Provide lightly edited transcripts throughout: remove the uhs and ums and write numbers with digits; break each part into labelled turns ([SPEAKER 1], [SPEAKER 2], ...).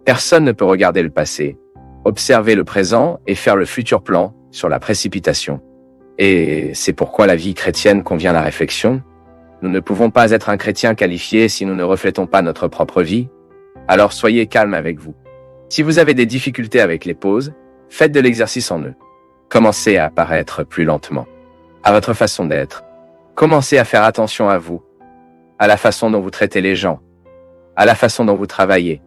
[SPEAKER 1] Personne ne peut regarder le passé, observer le présent et faire le futur plan sur la précipitation. Et c'est pourquoi la vie chrétienne convient à la réflexion. Nous ne pouvons pas être un chrétien qualifié si nous ne reflétons pas notre propre vie. Alors soyez calme avec vous. Si vous avez des difficultés avec les pauses, faites de l'exercice en eux. Commencez à apparaître plus lentement, à votre façon d'être. Commencez à faire attention à vous, à la façon dont vous traitez les gens, à la façon dont vous travaillez,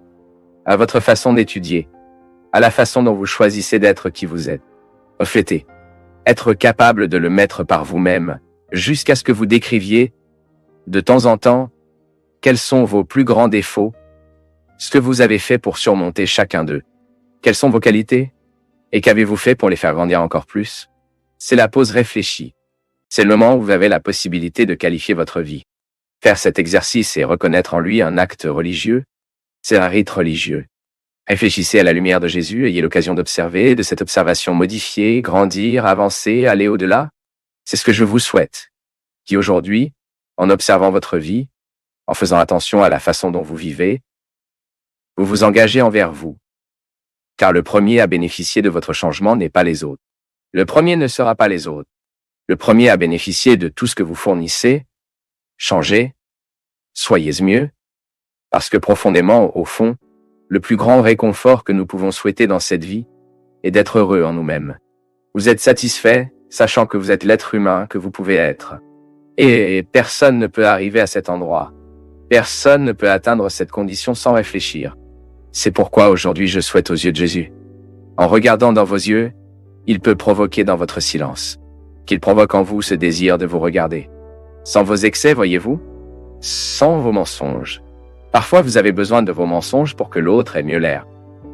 [SPEAKER 1] à votre façon d'étudier, à la façon dont vous choisissez d'être qui vous êtes. Reflétez. Être capable de le mettre par vous-même, jusqu'à ce que vous décriviez, de temps en temps, quels sont vos plus grands défauts, ce que vous avez fait pour surmonter chacun d'eux. Quelles sont vos qualités? Et qu'avez-vous fait pour les faire grandir encore plus? C'est la pause réfléchie. C'est le moment où vous avez la possibilité de qualifier votre vie. Faire cet exercice et reconnaître en lui un acte religieux, c'est un rite religieux. Réfléchissez à la lumière de Jésus, ayez l'occasion d'observer, de cette observation modifier, grandir, avancer, aller au-delà. C'est ce que je vous souhaite. Qui aujourd'hui, en observant votre vie, en faisant attention à la façon dont vous vivez, vous vous engagez envers vous. Car le premier à bénéficier de votre changement n'est pas les autres. Le premier ne sera pas les autres. Le premier à bénéficier de tout ce que vous fournissez, changez, soyez mieux, parce que profondément, au fond, le plus grand réconfort que nous pouvons souhaiter dans cette vie est d'être heureux en nous-mêmes. Vous êtes satisfait, sachant que vous êtes l'être humain que vous pouvez être. Et personne ne peut arriver à cet endroit. Personne ne peut atteindre cette condition sans réfléchir. C'est pourquoi aujourd'hui je souhaite aux yeux de Jésus. En regardant dans vos yeux, il peut provoquer dans votre silence. Qu'il provoque en vous ce désir de vous regarder. Sans vos excès, voyez-vous? Sans vos mensonges. Parfois vous avez besoin de vos mensonges pour que l'autre ait mieux l'air.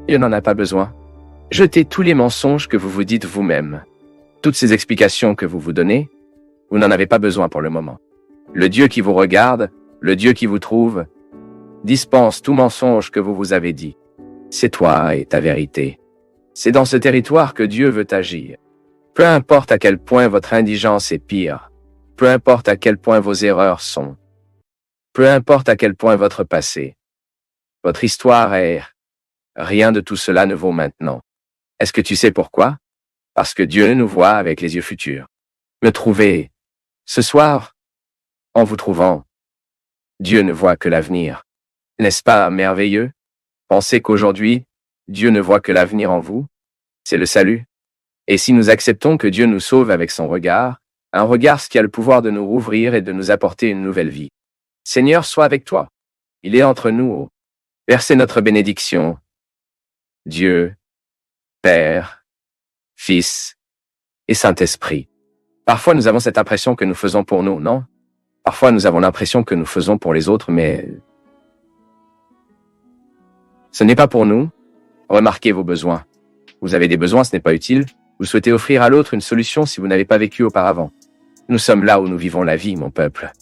[SPEAKER 1] Il n'en a pas besoin. Jetez tous les mensonges que vous vous dites vous-même. Toutes ces explications que vous vous donnez, vous n'en avez pas besoin pour le moment. Le Dieu qui vous regarde, le Dieu qui vous trouve, dispense tout mensonge que vous vous avez dit. C'est toi et ta vérité. C'est dans ce territoire que Dieu veut agir. Peu importe à quel point votre indigence est pire, peu importe à quel point vos erreurs sont, peu importe à quel point votre passé, votre histoire est, rien de tout cela ne vaut maintenant. Est-ce que tu sais pourquoi? Parce que Dieu nous voit avec les yeux futurs. Me trouver, ce soir, en vous trouvant, Dieu ne voit que l'avenir. N'est-ce pas merveilleux? Pensez qu'aujourd'hui, Dieu ne voit que l'avenir en vous. C'est le salut. Et si nous acceptons que Dieu nous sauve avec son regard, un regard qui a le pouvoir de nous rouvrir et de nous apporter une nouvelle vie. Seigneur soit avec toi. Il est entre nous. Versez notre bénédiction. Dieu, Père, Fils et Saint-Esprit. Parfois nous avons cette impression que nous faisons pour nous, non? Parfois nous avons l'impression que nous faisons pour les autres, mais ce n'est pas pour nous. Remarquez vos besoins. Vous avez des besoins, ce n'est pas utile. Vous souhaitez offrir à l'autre une solution si vous n'avez pas vécu auparavant. Nous sommes là où nous vivons la vie, mon peuple.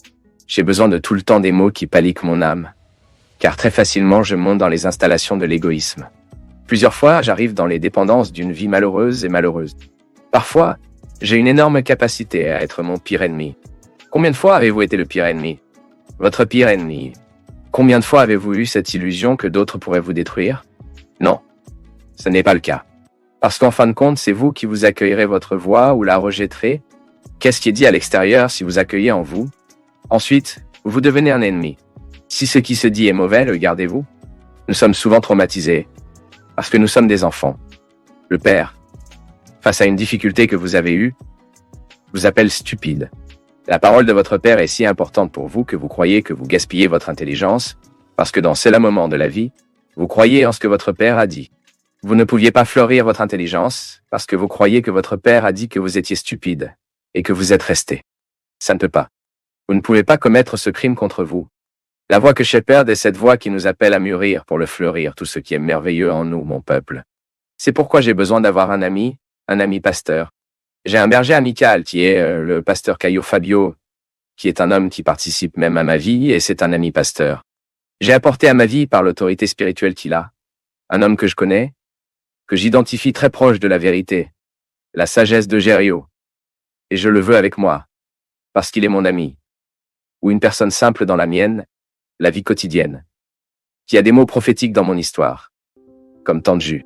[SPEAKER 1] J'ai besoin de tout le temps des mots qui paliquent mon âme. Car très facilement, je monte dans les installations de l'égoïsme. Plusieurs fois, j'arrive dans les dépendances d'une vie malheureuse et malheureuse. Parfois, j'ai une énorme capacité à être mon pire ennemi. Combien de fois avez-vous été le pire ennemi? Votre pire ennemi. Combien de fois avez-vous eu cette illusion que d'autres pourraient vous détruire? Non, ce n'est pas le cas. Parce qu'en fin de compte, c'est vous qui vous accueillerez votre voix ou la rejetterez. Qu'est-ce qui est dit à l'extérieur si vous accueillez en vous? Ensuite, vous devenez un ennemi. Si ce qui se dit est mauvais, le gardez-vous. Nous sommes souvent traumatisés. Parce que nous sommes des enfants. Le père, face à une difficulté que vous avez eue, vous appelle stupide. La parole de votre père est si importante pour vous que vous croyez que vous gaspillez votre intelligence, parce que dans ce moment de la vie, vous croyez en ce que votre père a dit. Vous ne pouviez pas fleurir votre intelligence, parce que vous croyez que votre père a dit que vous étiez stupide, et que vous êtes resté. Ça ne peut pas. Vous ne pouvez pas commettre ce crime contre vous. La voix que Shepherd est cette voix qui nous appelle à mûrir pour le fleurir tout ce qui est merveilleux en nous, mon peuple. C'est pourquoi j'ai besoin d'avoir un ami pasteur. J'ai un berger amical qui est le pasteur Caio Fabio, qui est un homme qui participe même à ma vie et c'est un ami pasteur. J'ai apporté à ma vie par l'autorité spirituelle qu'il a, un homme que je connais, que j'identifie très proche de la vérité, la sagesse de Gério. Et je le veux avec moi, parce qu'il est mon ami, ou une personne simple dans la mienne, la vie quotidienne, qui a des mots prophétiques dans mon histoire. comme tendu.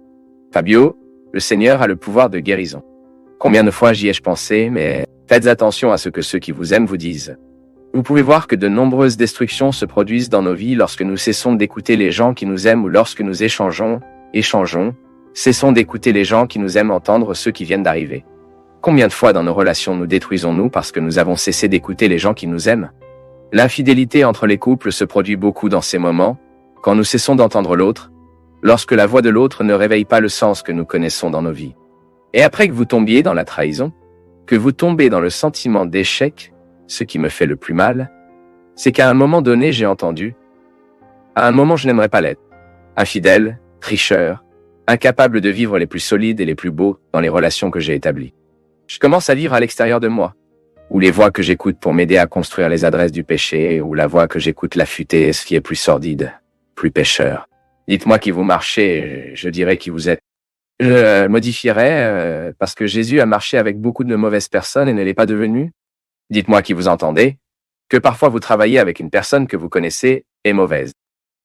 [SPEAKER 1] Fabio, le Seigneur a le pouvoir de guérison. Combien de fois j'y ai-je pensé, mais faites attention à ce que ceux qui vous aiment vous disent. Vous pouvez voir que de nombreuses destructions se produisent dans nos vies lorsque nous cessons d'écouter les gens qui nous aiment ou lorsque nous échangeons, cessons d'écouter les gens qui nous aiment entendre ceux qui viennent d'arriver. Combien de fois dans nos relations nous détruisons-nous parce que nous avons cessé d'écouter les gens qui nous aiment? L'infidélité entre les couples se produit beaucoup dans ces moments, quand nous cessons d'entendre l'autre, lorsque la voix de l'autre ne réveille pas le sens que nous connaissons dans nos vies. Et après que vous tombiez dans la trahison, que vous tombez dans le sentiment d'échec, ce qui me fait le plus mal, c'est qu'à un moment donné j'ai entendu « À un moment je n'aimerais pas l'être. Infidèle, tricheur, incapable de vivre les plus solides et les plus beaux dans les relations que j'ai établies. Je commence à vivre à l'extérieur de moi, ou les voix que j'écoute pour m'aider à construire les adresses du péché, ou la voix que j'écoute l'affûter, ce qui est plus sordide, plus pécheur. Dites-moi qui vous marchez, je dirai qui vous êtes. Je modifierai parce que Jésus a marché avec beaucoup de mauvaises personnes et ne l'est pas devenu. Dites-moi qui vous entendez, que parfois vous travaillez avec une personne que vous connaissez est mauvaise.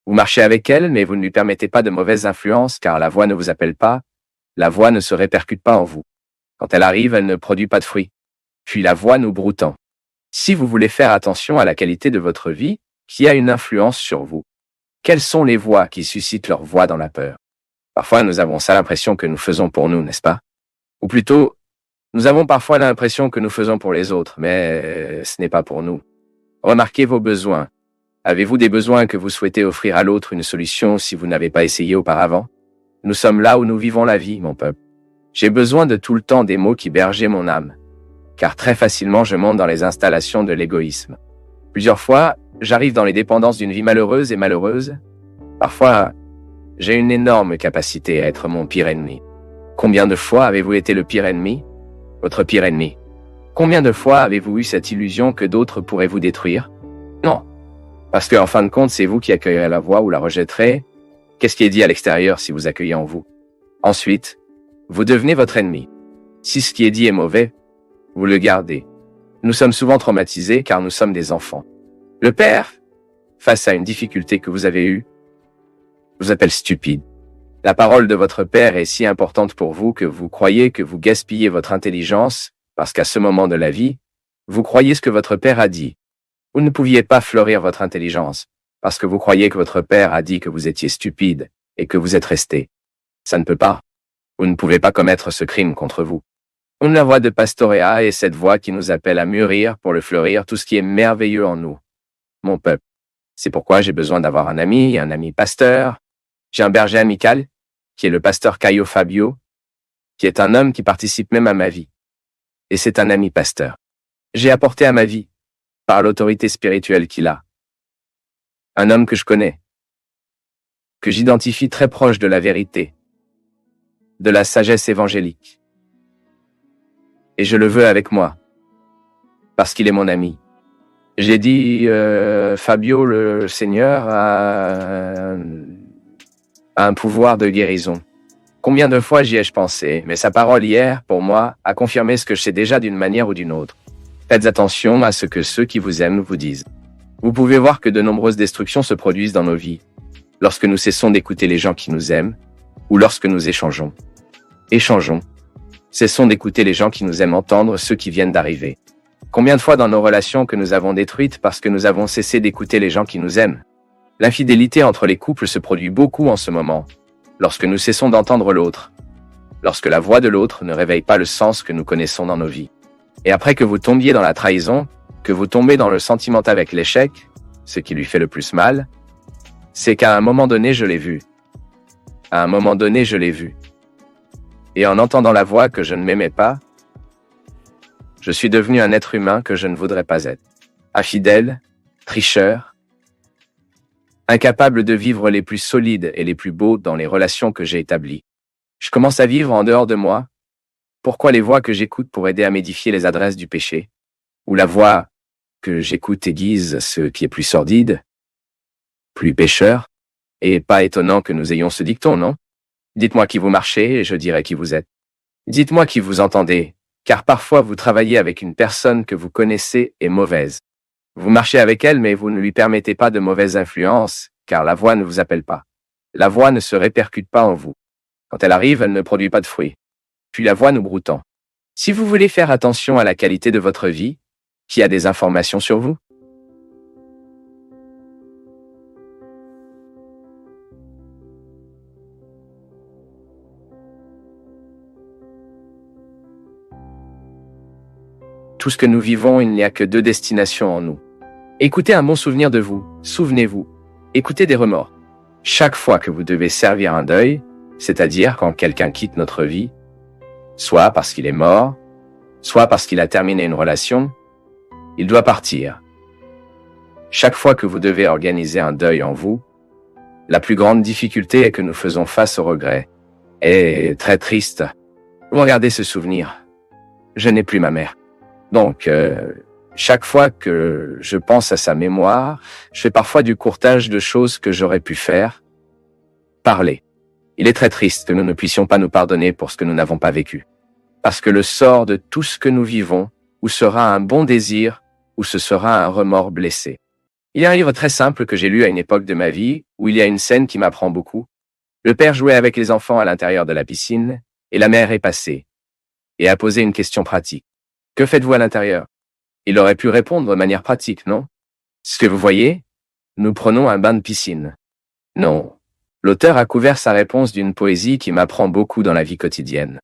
[SPEAKER 1] Vous marchez avec elle, mais vous ne lui permettez pas de mauvaises influences car la voix ne vous appelle pas, la voix ne se répercute pas en vous. Quand elle arrive, elle ne produit pas de fruits. Puis la voix nous broutant. Si vous voulez faire attention à la qualité de votre vie, qui a une influence sur vous, quelles sont les voix qui suscitent leur voix dans la peur? Parfois, nous avons ça l'impression que nous faisons pour nous, n'est-ce pas? Ou plutôt, nous avons parfois l'impression que nous faisons pour les autres, mais ce n'est pas pour nous. Remarquez vos besoins. Avez-vous des besoins que vous souhaitez offrir à l'autre une solution si vous n'avez pas essayé auparavant? Nous sommes là où nous vivons la vie, mon peuple. J'ai besoin de tout le temps des mots qui bergent mon âme, car très facilement je monte dans les installations de l'égoïsme. Plusieurs fois, j'arrive dans les dépendances d'une vie malheureuse et malheureuse. Parfois, j'ai une énorme capacité à être mon pire ennemi. Combien de fois avez-vous été le pire ennemi? Votre pire ennemi. Combien de fois avez-vous eu cette illusion que d'autres pourraient vous détruire? Non. Parce qu'en fin de compte, c'est vous qui accueillerez la voix ou la rejetterez. Qu'est-ce qui est dit à l'extérieur si vous accueillez en vous? Ensuite, vous devenez votre ennemi. Si ce qui est dit est mauvais, vous le gardez. Nous sommes souvent traumatisés car nous sommes des enfants. Le père, face à une difficulté que vous avez eue, vous appelle stupide. La parole de votre père est si importante pour vous que vous croyez que vous gaspillez votre intelligence parce qu'à ce moment de la vie, vous croyez ce que votre père a dit. Vous ne pouviez pas fleurir votre intelligence parce que vous croyez que votre père a dit que vous étiez stupide et que vous êtes resté. Ça ne peut pas. Vous ne pouvez pas commettre ce crime contre vous. On a la voix de Pastoréa et cette voix qui nous appelle à mûrir pour le fleurir tout ce qui est merveilleux en nous. Mon peuple. C'est pourquoi j'ai besoin d'avoir un ami pasteur. J'ai un berger amical, qui est le pasteur Caio Fabio, qui est un homme qui participe même à ma vie. Et c'est un ami pasteur. J'ai apporté à ma vie, par l'autorité spirituelle qu'il a, un homme que je connais, que j'identifie très proche de la vérité, de la sagesse évangélique. Et je le veux avec moi, parce qu'il est mon ami. J'ai dit, Fabio, le Seigneur a un pouvoir de guérison. Combien de fois j'y ai-je pensé, mais sa parole hier, pour moi, a confirmé ce que je sais déjà d'une manière ou d'une autre. Faites attention à ce que ceux qui vous aiment vous disent. Vous pouvez voir que de nombreuses destructions se produisent dans nos vies, lorsque nous cessons d'écouter les gens qui nous aiment, ou lorsque nous échangeons. Cessons d'écouter les gens qui nous aiment entendre ceux qui viennent d'arriver. Combien de fois dans nos relations que nous avons détruites parce que nous avons cessé d'écouter les gens qui nous aiment? L'infidélité entre les couples se produit beaucoup en ce moment, lorsque nous cessons d'entendre l'autre, lorsque la voix de l'autre ne réveille pas le sens que nous connaissons dans nos vies. Et après que vous tombiez dans la trahison, que vous tombez dans le sentiment avec l'échec, ce qui lui fait le plus mal, c'est qu'à un moment donné je l'ai vu. À un moment donné je l'ai vu. Et en entendant la voix que je ne m'aimais pas, je suis devenu un être humain que je ne voudrais pas être. Infidèle, tricheur, incapable de vivre les plus solides et les plus beaux dans les relations que j'ai établies. Je commence à vivre en dehors de moi. Pourquoi les voix que j'écoute pour aider à m'édifier les adresses du péché? Ou la voix que j'écoute aiguise ce qui est plus sordide, plus pécheur? Et pas étonnant que nous ayons ce dicton, non? Dites-moi qui vous marchez et je dirai qui vous êtes. Dites-moi qui vous entendez, car parfois vous travaillez avec une personne que vous connaissez est mauvaise. Vous marchez avec elle, mais vous ne lui permettez pas de mauvaises influences, car la voix ne vous appelle pas. La voix ne se répercute pas en vous. Quand elle arrive, elle ne produit pas de fruits. Puis la voix nous broutant. Si vous voulez faire attention à la qualité de votre vie, qui a des informations sur vous? Tout ce que nous vivons, il n'y a que deux destinations en nous. Écoutez un bon souvenir de vous, souvenez-vous. Écoutez des remords. Chaque fois que vous devez servir un deuil, c'est-à-dire quand quelqu'un quitte notre vie, soit parce qu'il est mort, soit parce qu'il a terminé une relation, il doit partir. Chaque fois que vous devez organiser un deuil en vous, la plus grande difficulté est que nous faisons face au regret. Et très triste. Regardez ce souvenir. Je n'ai plus ma mère. Donc, chaque fois que je pense à sa mémoire, je fais parfois du courtage de choses que j'aurais pu faire. Parler. Il est très triste que nous ne puissions pas nous pardonner pour ce que nous n'avons pas vécu. Parce que le sort de tout ce que nous vivons, ou sera un bon désir, ou ce sera un remords blessé. Il y a un livre très simple que j'ai lu à une époque de ma vie, où il y a une scène qui m'apprend beaucoup. Le père jouait avec les enfants à l'intérieur de la piscine, et la mère est passée, et a posé une question pratique. Que faites-vous à l'intérieur? Il aurait pu répondre de manière pratique, non? Ce que vous voyez, nous prenons un bain de piscine. Non. L'auteur a couvert sa réponse d'une poésie qui m'apprend beaucoup dans la vie quotidienne.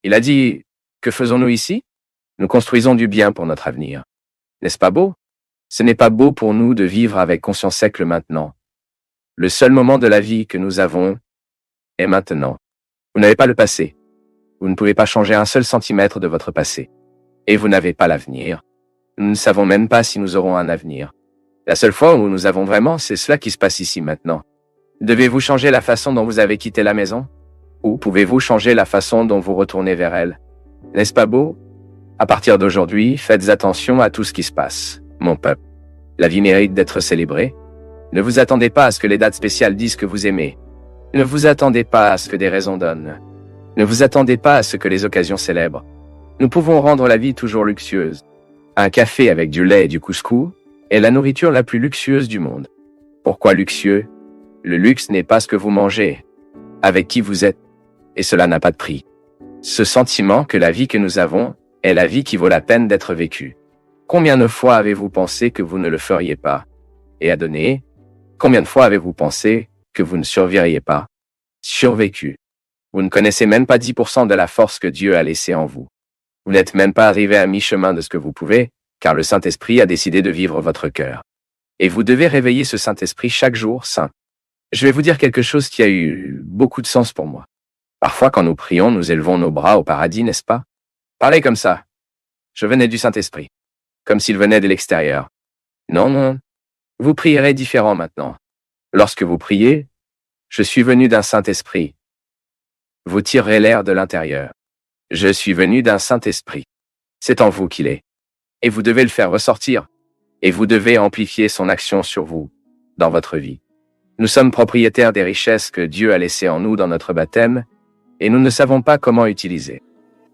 [SPEAKER 1] Il a dit, que faisons-nous ici? Nous construisons du bien pour notre avenir. N'est-ce pas beau? Ce n'est pas beau pour nous de vivre avec conscience sec le maintenant. Le seul moment de la vie que nous avons est maintenant. Vous n'avez pas le passé. Vous ne pouvez pas changer un seul centimètre de votre passé. Et vous n'avez pas l'avenir. Nous ne savons même pas si nous aurons un avenir. La seule fois où nous avons vraiment, c'est cela qui se passe ici maintenant. Devez-vous changer la façon dont vous avez quitté la maison? Ou pouvez-vous changer la façon dont vous retournez vers elle? N'est-ce pas beau? À partir d'aujourd'hui, faites attention à tout ce qui se passe, mon peuple. La vie mérite d'être célébrée. Ne vous attendez pas à ce que les dates spéciales disent que vous aimez. Ne vous attendez pas à ce que des raisons donnent. Ne vous attendez pas à ce que les occasions célèbrent. Nous pouvons rendre la vie toujours luxueuse. Un café avec du lait et du couscous est la nourriture la plus luxueuse du monde. Pourquoi luxueux? Le luxe n'est pas ce que vous mangez, avec qui vous êtes, et cela n'a pas de prix. Ce sentiment que la vie que nous avons est la vie qui vaut la peine d'être vécue. Combien de fois avez-vous pensé que vous ne le feriez pas? Et à donner, combien de fois avez-vous pensé que vous ne survivriez pas? Survécu. Vous ne connaissez même pas 10% de la force que Dieu a laissée en vous. Vous n'êtes même pas arrivé à mi-chemin de ce que vous pouvez, car le Saint-Esprit a décidé de vivre votre cœur. Et vous devez réveiller ce Saint-Esprit chaque jour, saint. Je vais vous dire quelque chose qui a eu beaucoup de sens pour moi. Parfois, quand nous prions, nous élevons nos bras au paradis, n'est-ce pas? Parlez comme ça. Je venais du Saint-Esprit. Comme s'il venait de l'extérieur. Non, non. Vous prierez différent maintenant. Lorsque vous priez, je suis venu d'un Saint-Esprit. Vous tirerez l'air de l'intérieur. Je suis venu d'un Saint-Esprit. C'est en vous qu'il est. Et vous devez le faire ressortir. Et vous devez amplifier son action sur vous, dans votre vie. Nous sommes propriétaires des richesses que Dieu a laissées en nous dans notre baptême, et nous ne savons pas comment utiliser.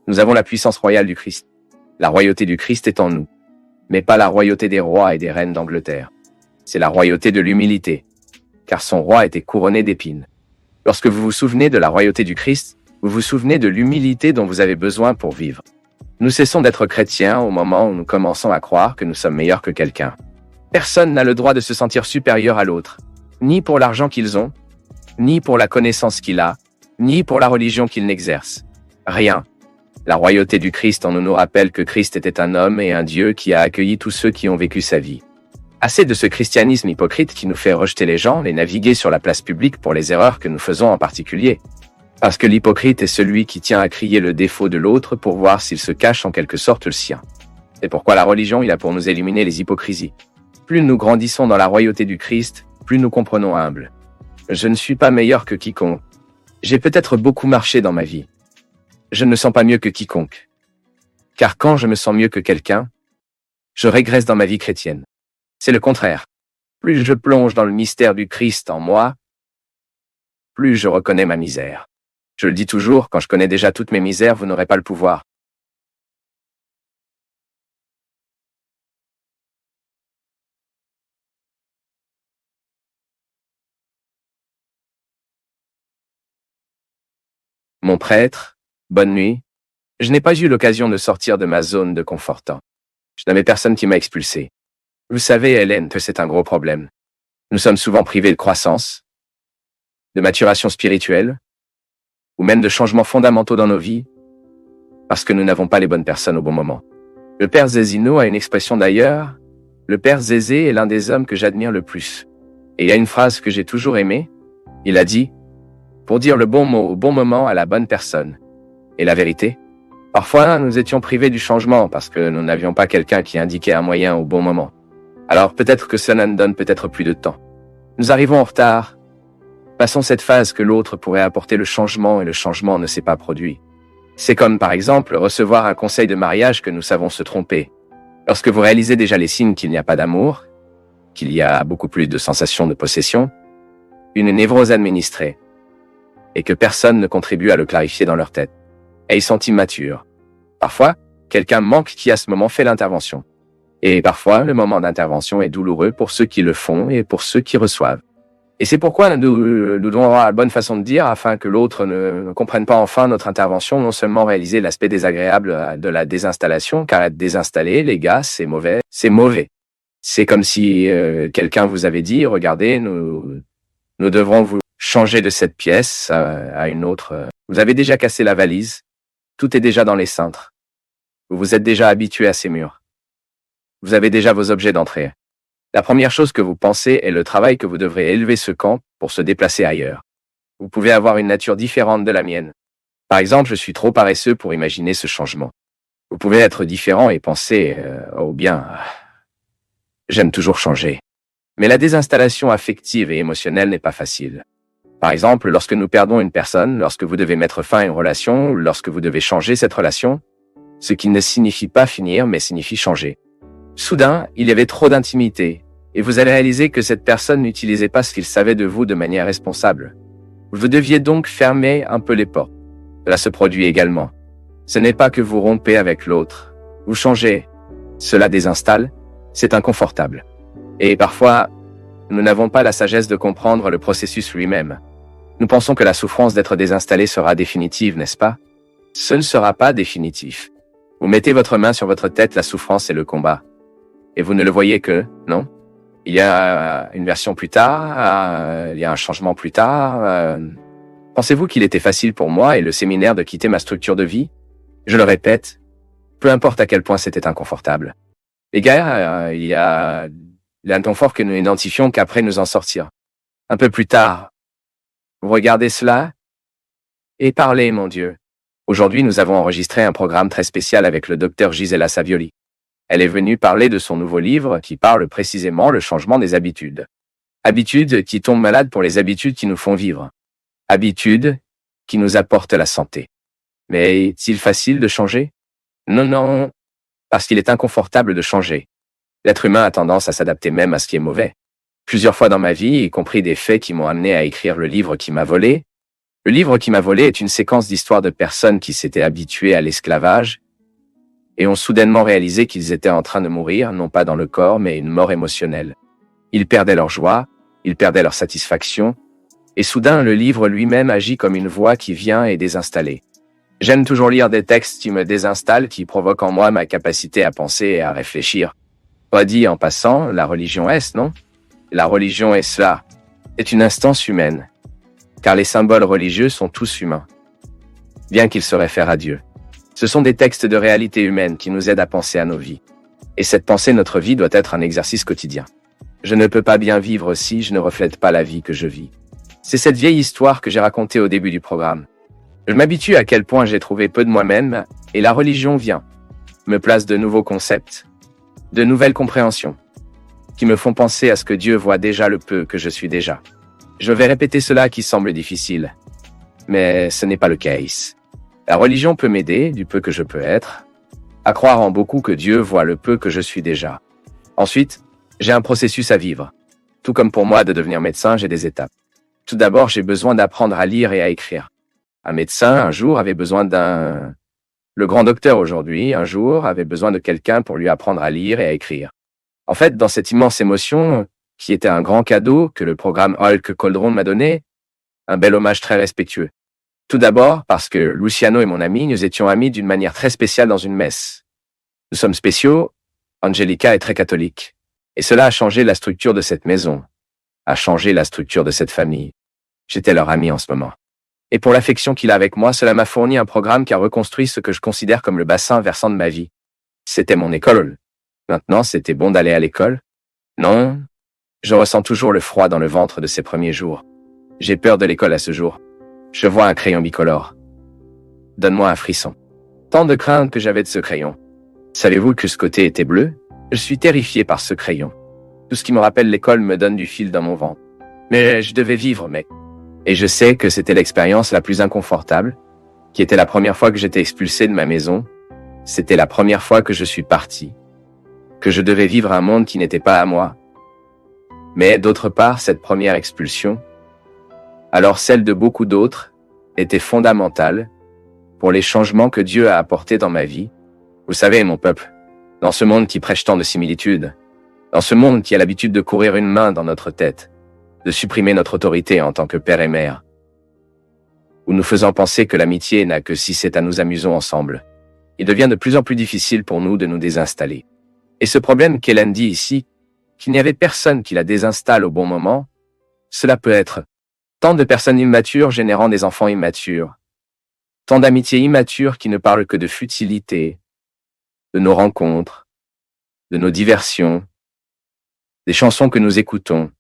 [SPEAKER 1] Nous avons la puissance royale du Christ. La royauté du Christ est en nous, mais pas la royauté des rois et des reines d'Angleterre. C'est la royauté de l'humilité, car son roi était couronné d'épines. Lorsque vous vous souvenez de la royauté du Christ, vous vous souvenez de l'humilité dont vous avez besoin pour vivre. Nous cessons d'être chrétiens au moment où nous commençons à croire que nous sommes meilleurs que quelqu'un. Personne n'a le droit de se sentir supérieur à l'autre, ni pour l'argent qu'ils ont, ni pour la connaissance qu'il a, ni pour la religion qu'il n'exerce. Rien. La royauté du Christ en nous rappelle que Christ était un homme et un Dieu qui a accueilli tous ceux qui ont vécu sa vie. Assez de ce christianisme hypocrite qui nous fait rejeter les gens et naviguer sur la place publique pour les erreurs que nous faisons en particulier. Parce que l'hypocrite est celui qui tient à crier le défaut de l'autre pour voir s'il se cache en quelque sorte le sien. C'est pourquoi la religion est là pour nous éliminer les hypocrisies. Plus nous grandissons dans la royauté du Christ, plus nous comprenons humble. Je ne suis pas meilleur que quiconque. J'ai peut-être beaucoup marché dans ma vie. Je ne me sens pas mieux que quiconque. Car quand je me sens mieux que quelqu'un, je régresse dans ma vie chrétienne. C'est le contraire. Plus je plonge dans le mystère du Christ en moi, plus je reconnais ma misère. Je le dis toujours, quand je connais déjà toutes mes misères, vous n'aurez pas le pouvoir. Mon prêtre, bonne nuit. Je n'ai pas eu l'occasion de sortir de ma zone de confort. Je n'avais personne qui m'a expulsé. Vous savez, Hélène, que c'est un gros problème. Nous sommes souvent privés de croissance, de maturation spirituelle, ou même de changements fondamentaux dans nos vies, parce que nous n'avons pas les bonnes personnes au bon moment. Le père Zézino a une expression d'ailleurs. Le père Zézé est l'un des hommes que j'admire le plus. Et il y a une phrase que j'ai toujours aimée. Il a dit « Pour dire le bon mot au bon moment à la bonne personne ». Et la vérité, parfois nous étions privés du changement parce que nous n'avions pas quelqu'un qui indiquait un moyen au bon moment. Alors peut-être que cela nous donne peut-être plus de temps. Nous arrivons en retard. Passons cette phase que l'autre pourrait apporter le changement et le changement ne s'est pas produit. C'est comme par exemple recevoir un conseil de mariage que nous savons se tromper. Lorsque vous réalisez déjà les signes qu'il n'y a pas d'amour, qu'il y a beaucoup plus de sensations de possession, une névrose administrée, et que personne ne contribue à le clarifier dans leur tête. Et ils sont immatures. Parfois, quelqu'un manque qui à ce moment fait l'intervention. Et parfois, le moment d'intervention est douloureux pour ceux qui le font et pour ceux qui reçoivent. Et c'est pourquoi nous devons avoir la bonne façon de dire afin que l'autre ne comprenne pas enfin notre intervention, non seulement réaliser l'aspect désagréable de la désinstallation, car être désinstallé, les gars, c'est mauvais. C'est mauvais. C'est comme si quelqu'un vous avait dit, regardez, nous devrons vous changer de cette pièce à une autre. Vous avez déjà cassé la valise. Tout est déjà dans les cintres. Vous vous êtes déjà habitué à ces murs. Vous avez déjà vos objets d'entrée. La première chose que vous pensez est le travail que vous devrez élever ce camp pour se déplacer ailleurs. Vous pouvez avoir une nature différente de la mienne. Par exemple, je suis trop paresseux pour imaginer ce changement. Vous pouvez être différent et penser, oh bien, j'aime toujours changer. Mais la désinstallation affective et émotionnelle n'est pas facile. Par exemple, lorsque nous perdons une personne, lorsque vous devez mettre fin à une relation, ou lorsque vous devez changer cette relation, ce qui ne signifie pas finir, mais signifie changer. Soudain, il y avait trop d'intimité, et vous allez réaliser que cette personne n'utilisait pas ce qu'il savait de vous de manière responsable. Vous deviez donc fermer un peu les portes. Cela se produit également. Ce n'est pas que vous rompez avec l'autre. Vous changez. Cela désinstalle. C'est inconfortable. Et parfois, nous n'avons pas la sagesse de comprendre le processus lui-même. Nous pensons que la souffrance d'être désinstallé sera définitive, n'est-ce pas? Ce ne sera pas définitif. Vous mettez votre main sur votre tête, la souffrance et le combat. Et vous ne le voyez que, non? Il y a une version plus tard, il y a un changement plus tard. Pensez-vous qu'il était facile pour moi et le séminaire de quitter ma structure de vie? Je le répète, peu importe à quel point c'était inconfortable. Les gars, il y a l'inconfort que nous n'identifions qu'après nous en sortir. Un peu plus tard, vous regardez cela et parlez, mon Dieu. Aujourd'hui, nous avons enregistré un programme très spécial avec le docteur Gisela Savioli. Elle est venue parler de son nouveau livre qui parle précisément le changement des habitudes. Habitudes qui tombent malades pour les habitudes qui nous font vivre. Habitudes qui nous apportent la santé. Mais est-il facile de changer? Non, parce qu'il est inconfortable de changer. L'être humain a tendance à s'adapter même à ce qui est mauvais. Plusieurs fois dans ma vie, y compris des faits qui m'ont amené à écrire le livre qui m'a volé. Le livre qui m'a volé est une séquence d'histoires de personnes qui s'étaient habituées à l'esclavage et ont soudainement réalisé qu'ils étaient en train de mourir, non pas dans le corps, mais une mort émotionnelle. Ils perdaient leur joie, ils perdaient leur satisfaction, et soudain le livre lui-même agit comme une voix qui vient et désinstaller. J'aime toujours lire des textes qui me désinstallent, qui provoquent en moi ma capacité à penser et à réfléchir. Pas dit en passant, la religion est, non? La religion est cela. C'est une instance humaine. Car les symboles religieux sont tous humains. Bien qu'ils se réfèrent à Dieu. Ce sont des textes de réalité humaine qui nous aident à penser à nos vies. Et cette pensée, notre vie, doit être un exercice quotidien. Je ne peux pas bien vivre si je ne reflète pas la vie que je vis. C'est cette vieille histoire que j'ai racontée au début du programme. Je m'habitue à quel point j'ai trouvé peu de moi-même, et la religion vient, me place de nouveaux concepts, de nouvelles compréhensions, qui me font penser à ce que Dieu voit déjà le peu que je suis déjà. Je vais répéter cela qui semble difficile, mais ce n'est pas le case. La religion peut m'aider, du peu que je peux être, à croire en beaucoup que Dieu voit le peu que je suis déjà. Ensuite, j'ai un processus à vivre. Tout comme pour moi de devenir médecin, j'ai des étapes. Tout d'abord, j'ai besoin d'apprendre à lire et à écrire. Un médecin, un jour, avait besoin d'un... Le grand docteur, aujourd'hui, un jour, avait besoin de quelqu'un pour lui apprendre à lire et à écrire. En fait, dans cette immense émotion, qui était un grand cadeau que le programme Hulk Coldron m'a donné, un bel hommage très respectueux. Tout d'abord, parce que Luciano et mon ami, nous étions amis d'une manière très spéciale dans une messe. Nous sommes spéciaux, Angelica est très catholique. Et cela a changé la structure de cette maison, a changé la structure de cette famille. J'étais leur ami en ce moment. Et pour l'affection qu'il a avec moi, cela m'a fourni un programme qui a reconstruit ce que je considère comme le bassin versant de ma vie. C'était mon école. Maintenant, c'était bon d'aller à l'école? Non. Je ressens toujours le froid dans le ventre de ces premiers jours. J'ai peur de l'école à ce jour. Je vois un crayon bicolore. Donne-moi un frisson. Tant de crainte que j'avais de ce crayon. Savez-vous que ce côté était bleu? Je suis terrifié par ce crayon. Tout ce qui me rappelle l'école me donne du fil dans mon ventre. Mais je devais vivre, mec. Et je sais que c'était l'expérience la plus inconfortable, qui était la première fois que j'étais expulsé de ma maison. C'était la première fois que je suis parti. Que je devais vivre un monde qui n'était pas à moi. Mais d'autre part, cette première expulsion, alors celle de beaucoup d'autres, était fondamentale pour les changements que Dieu a apportés dans ma vie. Vous savez, mon peuple, dans ce monde qui prêche tant de similitudes, dans ce monde qui a l'habitude de courir une main dans notre tête, de supprimer notre autorité en tant que père et mère, où nous faisons penser que l'amitié n'a que si c'est à nous amusons ensemble, il devient de plus en plus difficile pour nous de nous désinstaller. Et ce problème qu'Hélène dit ici, qu'il n'y avait personne qui la désinstalle au bon moment, cela peut être tant de personnes immatures générant des enfants immatures, tant d'amitiés immatures qui ne parlent que de futilité, de nos rencontres, de nos diversions, des chansons que nous écoutons,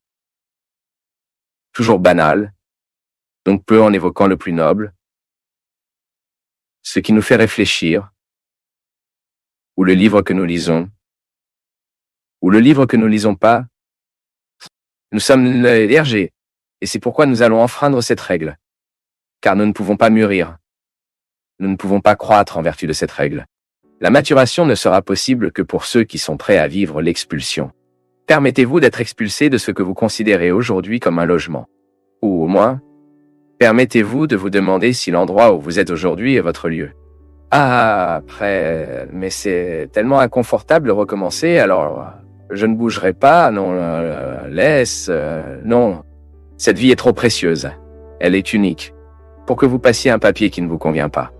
[SPEAKER 1] toujours banales, donc peu en évoquant le plus noble, ce qui nous fait réfléchir, ou le livre que nous lisons, ou le livre que nous lisons pas. Nous sommes LRG, et c'est pourquoi nous allons enfreindre cette règle, car nous ne pouvons pas mûrir. Nous ne pouvons pas croître en vertu de cette règle. La maturation ne sera possible que pour ceux qui sont prêts à vivre l'expulsion. Permettez-vous d'être expulsé de ce que vous considérez aujourd'hui comme un logement. Ou au moins, permettez-vous de vous demander si l'endroit où vous êtes aujourd'hui est votre lieu. Ah, après, mais c'est tellement inconfortable de recommencer, alors je ne bougerai pas, non, laisse, non. Cette vie est trop précieuse, elle est unique, pour que vous passiez un papier qui ne vous convient pas.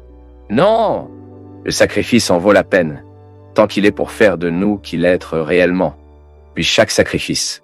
[SPEAKER 1] Non! Le sacrifice en vaut la peine, tant qu'il est pour faire de nous qui l'être réellement. Puis chaque sacrifice